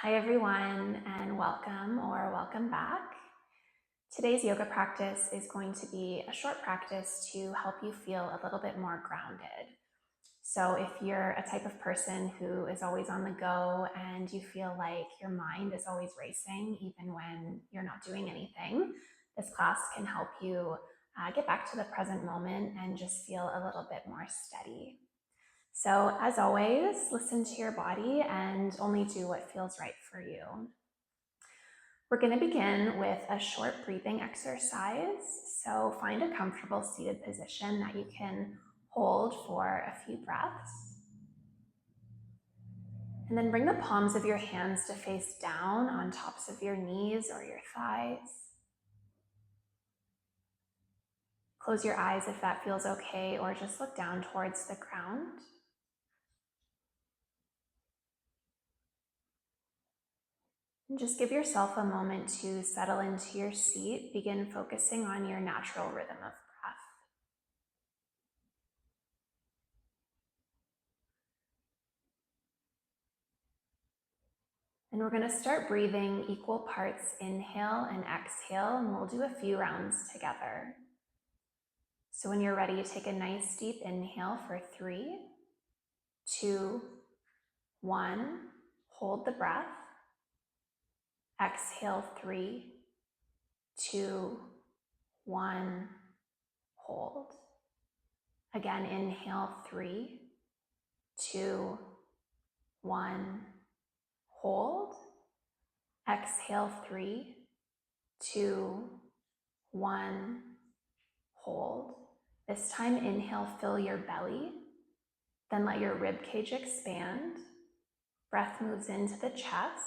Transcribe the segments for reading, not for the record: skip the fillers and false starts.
Hi everyone, and welcome or welcome back. Today's yoga practice is going to be a short practice to help you feel a little bit more grounded. So if you're a type of person who is always on the go and you feel like your mind is always racing even when you're not doing anything, this class can help you get back to the present moment and just feel a little bit more steady. So, as always, listen to your body and only do what feels right for you. We're going to begin with a short breathing exercise. So, find a comfortable seated position that you can hold for a few breaths. And then bring the palms of your hands to face down on tops of your knees or your thighs. Close your eyes if that feels okay, or just look down towards the ground. And just give yourself a moment to settle into your seat. Begin focusing on your natural rhythm of breath. And we're going to start breathing equal parts inhale and exhale, and we'll do a few rounds together. So when you're ready, take a nice deep inhale for 3, 2, 1. Hold the breath. Exhale 3, 2, 1. Hold. Again, inhale 3, 2, 1. Hold. Exhale 3, 2, 1. Hold. This time, inhale, fill your belly. Then let your rib cage expand. Breath moves into the chest.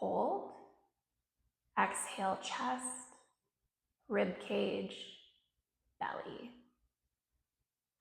Hold. Exhale, chest, rib cage, belly.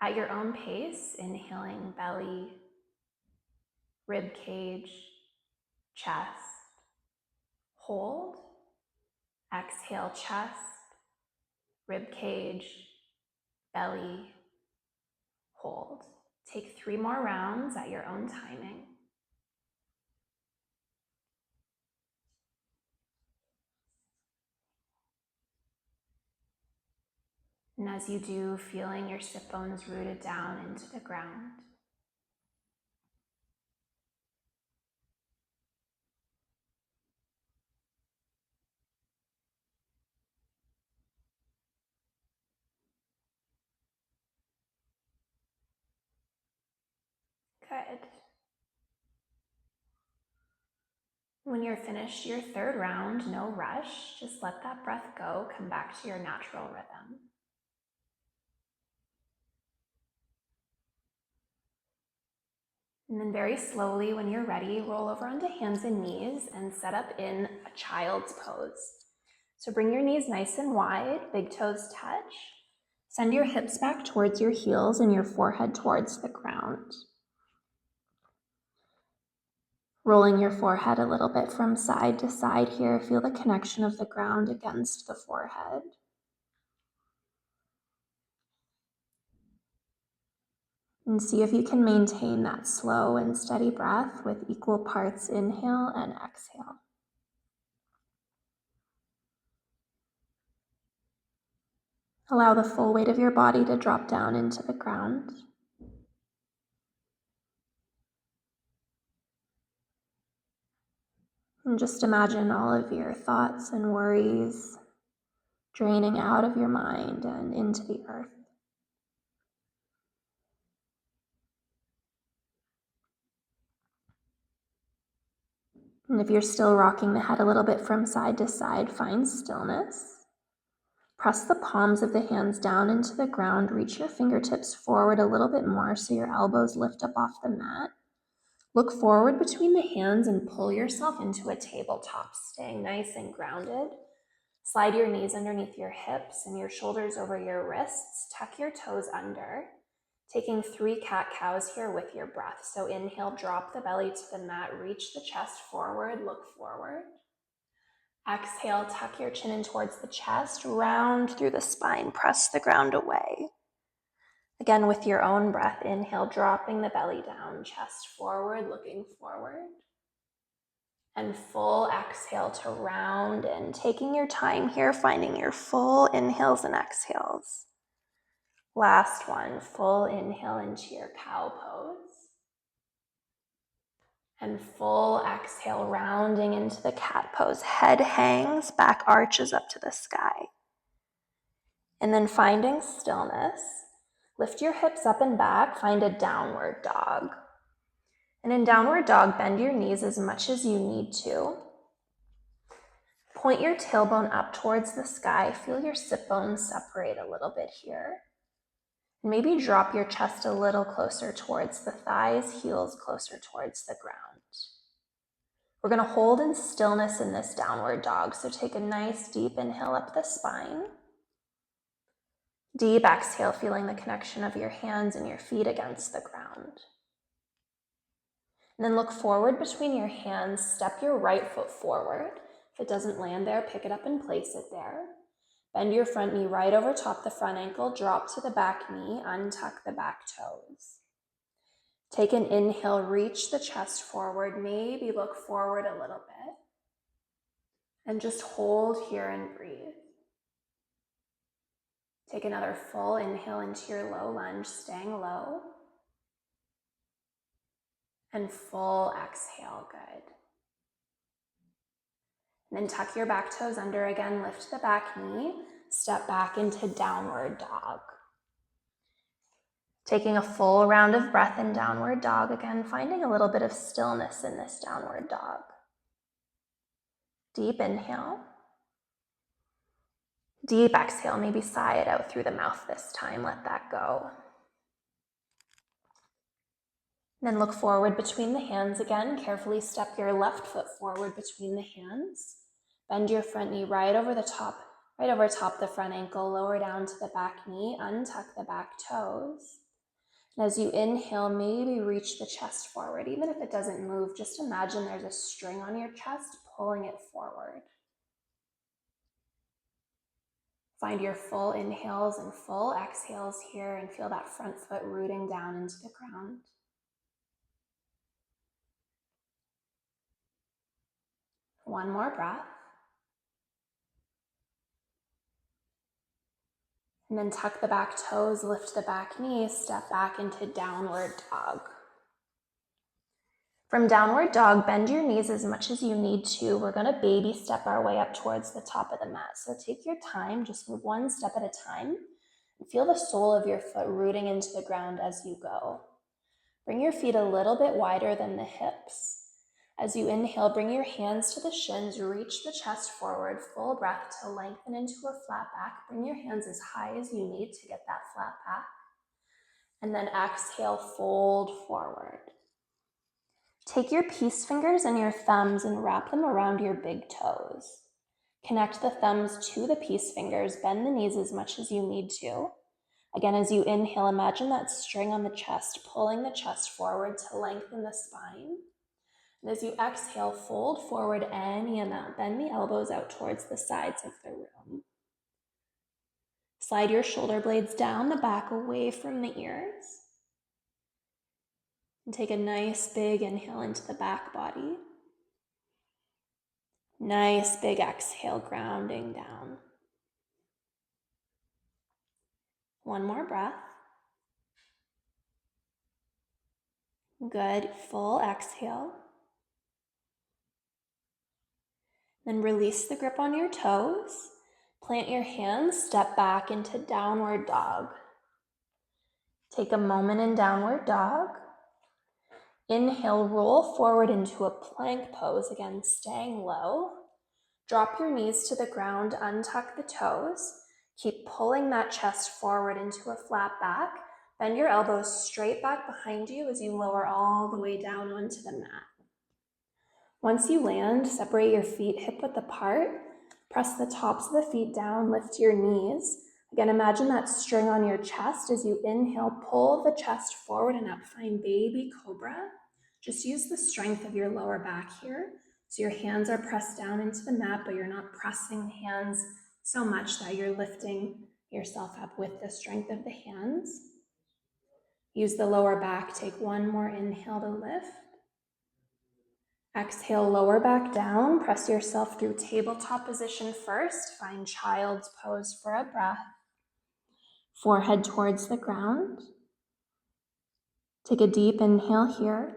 At your own pace, inhaling belly, rib cage, chest. Hold. Exhale, chest, rib cage, belly, hold. Take 3 more rounds at your own timing. And as you do, feeling your sit bones rooted down into the ground. Good. When you're finished your 3rd round, no rush, just let that breath go, come back to your natural rhythm. And then very slowly, when you're ready, roll over onto hands and knees and set up in a child's pose. So bring your knees nice and wide, big toes touch. Send your hips back towards your heels and your forehead towards the ground. Rolling your forehead a little bit from side to side here. Feel the connection of the ground against the forehead. And see if you can maintain that slow and steady breath with equal parts inhale and exhale. Allow the full weight of your body to drop down into the ground. And just imagine all of your thoughts and worries draining out of your mind and into the earth. And if you're still rocking the head a little bit from side to side, find stillness. Press the palms of the hands down into the ground. Reach your fingertips forward a little bit more so your elbows lift up off the mat. Look forward between the hands and pull yourself into a tabletop, staying nice and grounded. Slide your knees underneath your hips and your shoulders over your wrists. Tuck your toes under. Taking 3 cat-cows here with your breath. So inhale, drop the belly to the mat, reach the chest forward, look forward. Exhale, tuck your chin in towards the chest, round through the spine, press the ground away. Again, with your own breath, inhale, dropping the belly down, chest forward, looking forward. And full exhale to round in, taking your time here, finding your full inhales and exhales. Last one, full inhale into your cow pose. And full exhale, rounding into the cat pose. Head hangs, back arches up to the sky. And then finding stillness, lift your hips up and back, find a downward dog. And in downward dog, bend your knees as much as you need to. Point your tailbone up towards the sky. Feel your sit bones separate a little bit here. Maybe drop your chest a little closer towards the thighs, heels closer towards the ground. We're going to hold in stillness in this downward dog. So take a nice deep inhale up the spine. Deep exhale, feeling the connection of your hands and your feet against the ground. And then look forward between your hands, step your right foot forward. If it doesn't land there, pick it up and place it there. Bend your front knee right over top the front ankle, drop to the back knee, untuck the back toes. Take an inhale, reach the chest forward, maybe look forward a little bit. And just hold here and breathe. Take another full inhale into your low lunge, staying low. And full exhale, good. And then tuck your back toes under again, lift the back knee, step back into downward dog. Taking a full round of breath in downward dog, again, finding a little bit of stillness in this downward dog. Deep inhale. Deep exhale, maybe sigh it out through the mouth this time, let that go. Then look forward between the hands again. Carefully step your left foot forward between the hands. Bend your front knee right over top the front ankle, lower down to the back knee, untuck the back toes. And as you inhale, maybe reach the chest forward. Even if it doesn't move, just imagine there's a string on your chest pulling it forward. Find your full inhales and full exhales here and feel that front foot rooting down into the ground. One more breath. And then tuck the back toes, lift the back knees, step back into downward dog. From downward dog, bend your knees as much as you need to. We're going to baby step our way up towards the top of the mat. So take your time, just move one step at a time. And feel the sole of your foot rooting into the ground as you go. Bring your feet a little bit wider than the hips. As you inhale, bring your hands to the shins, reach the chest forward, full breath to lengthen into a flat back. Bring your hands as high as you need to get that flat back. And then exhale, fold forward. Take your peace fingers and your thumbs and wrap them around your big toes. Connect the thumbs to the peace fingers, bend the knees as much as you need to. Again, as you inhale, imagine that string on the chest, pulling the chest forward to lengthen the spine. And as you exhale, fold forward any amount. Bend the elbows out towards the sides of the room. Slide your shoulder blades down the back, away from the ears. And take a nice big inhale into the back body. Nice big exhale, grounding down. One more breath. Good, full exhale. Then release the grip on your toes. Plant your hands, step back into downward dog. Take a moment in downward dog. Inhale, roll forward into a plank pose, again, staying low. Drop your knees to the ground, untuck the toes. Keep pulling that chest forward into a flat back. Bend your elbows straight back behind you as you lower all the way down onto the mat. Once you land, separate your feet hip-width apart. Press the tops of the feet down, lift your knees. Again, imagine that string on your chest. As you inhale, pull the chest forward and up, find baby cobra. Just use the strength of your lower back here. So your hands are pressed down into the mat, but you're not pressing the hands so much that you're lifting yourself up with the strength of the hands. Use the lower back. Take one more inhale to lift. Exhale, lower back down. Press yourself through tabletop position first. Find child's pose for a breath. Forehead towards the ground. Take a deep inhale here.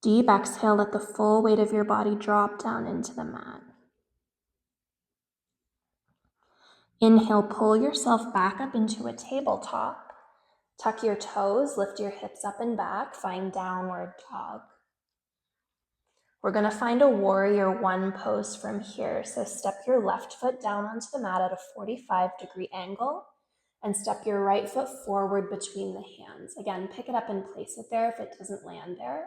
Deep exhale, let the full weight of your body drop down into the mat. Inhale, pull yourself back up into a tabletop. Tuck your toes, lift your hips up and back, find downward dog. We're going to find a warrior one pose from here. So step your left foot down onto the mat at a 45-degree angle and step your right foot forward between the hands. Again, pick it up and place it there if it doesn't land there.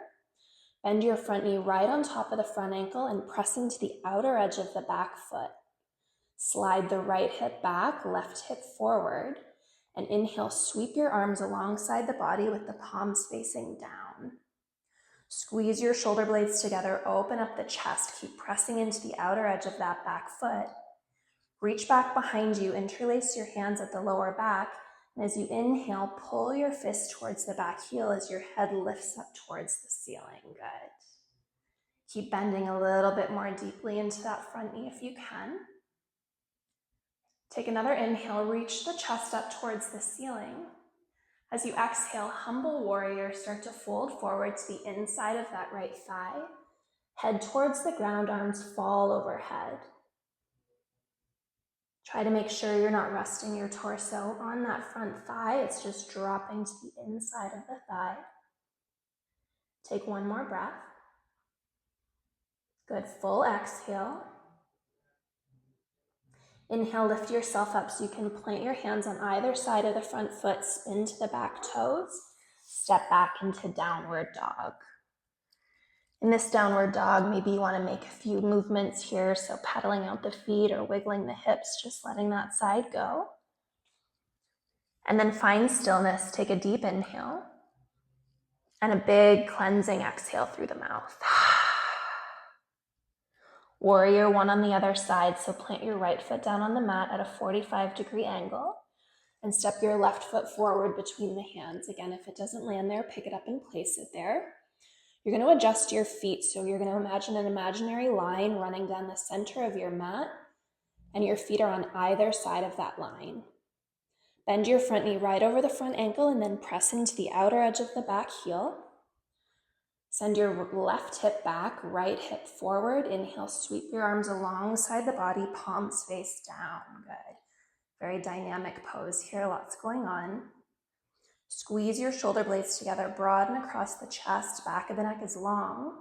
Bend your front knee right on top of the front ankle and press into the outer edge of the back foot. Slide the right hip back, left hip forward, and inhale, sweep your arms alongside the body with the palms facing down. Squeeze your shoulder blades together, open up the chest, keep pressing into the outer edge of that back foot. Reach back behind you, interlace your hands at the lower back, and as you inhale, pull your fist towards the back heel as your head lifts up towards the ceiling. Good. Keep bending a little bit more deeply into that front knee if you can. Take another inhale, reach the chest up towards the ceiling. As you exhale, humble warrior, start to fold forward to the inside of that right thigh. Head towards the ground, arms fall overhead. Try to make sure you're not resting your torso on that front thigh. It's just dropping to the inside of the thigh. Take one more breath. Good, full exhale. Inhale, lift yourself up so you can plant your hands on either side of the front foot, spin to the back toes, step back into downward dog. In this downward dog, maybe you want to make a few movements here, so pedaling out the feet or wiggling the hips, just letting that side go. And then find stillness, take a deep inhale, and a big cleansing exhale through the mouth. Warrior one on the other side, so plant your right foot down on the mat at a 45-degree angle and step your left foot forward between the hands. Again, if it doesn't land there, pick it up and place it there. You're going to adjust your feet, so you're going to imagine an imaginary line running down the center of your mat, and your feet are on either side of that line. Bend your front knee right over the front ankle and then press into the outer edge of the back heel. Send your left hip back, right hip forward. Inhale, sweep your arms alongside the body, palms face down. Good. Very dynamic pose here, lots going on. Squeeze your shoulder blades together, broaden across the chest, back of the neck is long.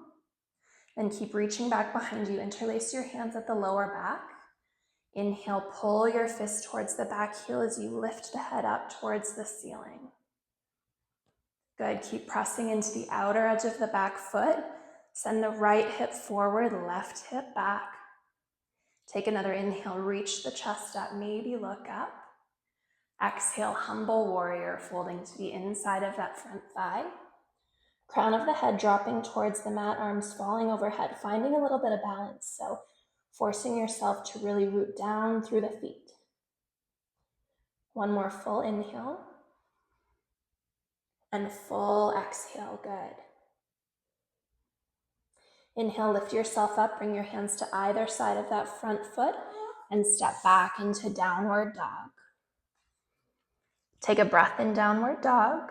Then keep reaching back behind you, interlace your hands at the lower back. Inhale, pull your fist towards the back heel as you lift the head up towards the ceiling. Good, keep pressing into the outer edge of the back foot. Send the right hip forward, left hip back. Take another inhale, reach the chest up, maybe look up. Exhale, humble warrior, folding to the inside of that front thigh. Crown of the head dropping towards the mat, arms falling overhead, finding a little bit of balance. So forcing yourself to really root down through the feet. One more full inhale. And full exhale, good. Inhale, lift yourself up, bring your hands to either side of that front foot and step back into downward dog. Take a breath in downward dog.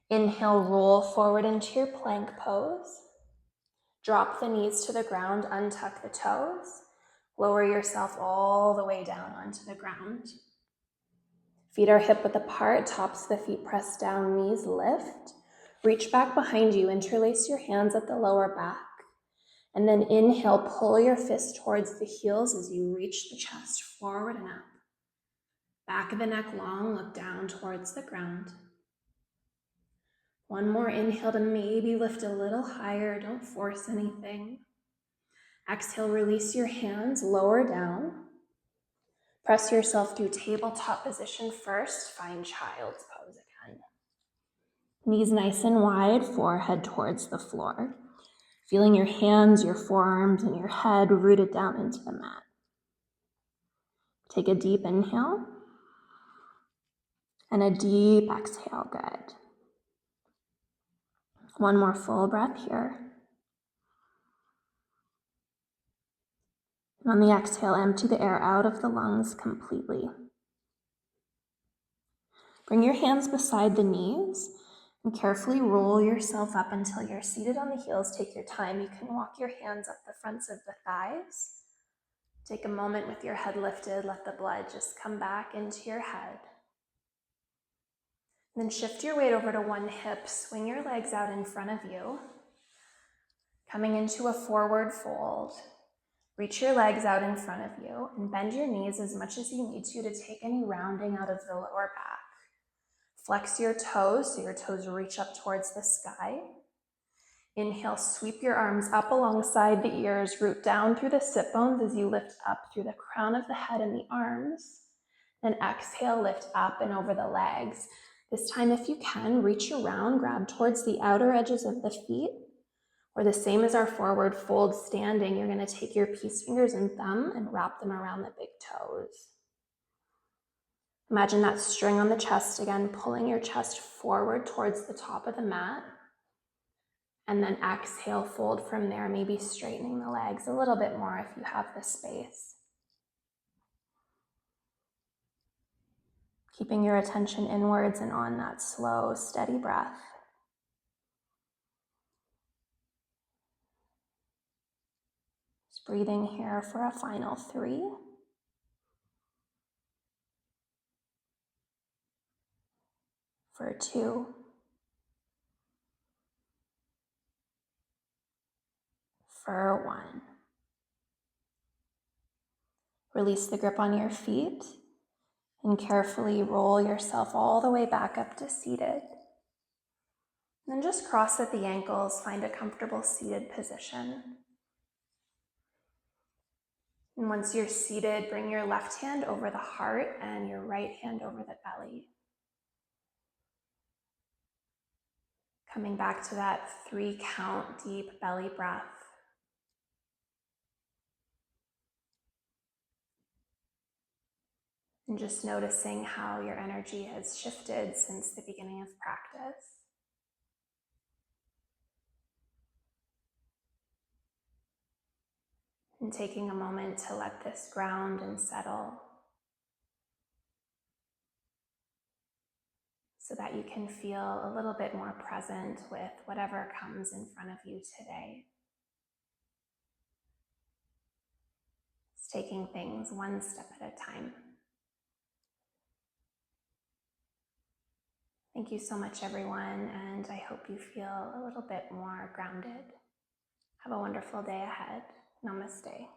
Inhale, roll forward into your plank pose. Drop the knees to the ground, untuck the toes. Lower yourself all the way down onto the ground. Feet are hip width apart, tops of the feet pressed down, knees lift. Reach back behind you, interlace your hands at the lower back. And then inhale, pull your fist towards the heels as you reach the chest forward and up. Back of the neck long, look down towards the ground. One more inhale to maybe lift a little higher, don't force anything. Exhale, release your hands, lower down. Press yourself through tabletop position first, find child's pose again. Knees nice and wide, forehead towards the floor. Feeling your hands, your forearms, and your head rooted down into the mat. Take a deep inhale and a deep exhale, good. One more full breath here. And on the exhale, empty the air out of the lungs completely. Bring your hands beside the knees and carefully roll yourself up until you're seated on the heels. Take your time. You can walk your hands up the fronts of the thighs. Take a moment with your head lifted. Let the blood just come back into your head. Then shift your weight over to one hip. Swing your legs out in front of you. Coming into a forward fold. Reach your legs out in front of you and bend your knees as much as you need to take any rounding out of the lower back. Flex your toes so your toes reach up towards the sky. Inhale, sweep your arms up alongside the ears, root down through the sit bones as you lift up through the crown of the head and the arms. Then exhale, lift up and over the legs. This time, if you can, reach around, grab towards the outer edges of the feet. Or the same as our forward fold standing, you're going to take your peace fingers and thumb and wrap them around the big toes. Imagine that string on the chest again, pulling your chest forward towards the top of the mat. And then exhale, fold from there, maybe straightening the legs a little bit more if you have the space. Keeping your attention inwards and on that slow, steady breath. Just breathing here for a final 3. For 2. For 1. Release the grip on your feet and carefully roll yourself all the way back up to seated. Then just cross at the ankles, find a comfortable seated position. And once you're seated, bring your left hand over the heart and your right hand over the belly. Coming back to that 3 count deep belly breath. And just noticing how your energy has shifted since the beginning of practice. And taking a moment to let this ground and settle so that you can feel a little bit more present with whatever comes in front of you today. Just taking things one step at a time. Thank you so much, everyone, and I hope you feel a little bit more grounded. Have a wonderful day ahead. Namaste.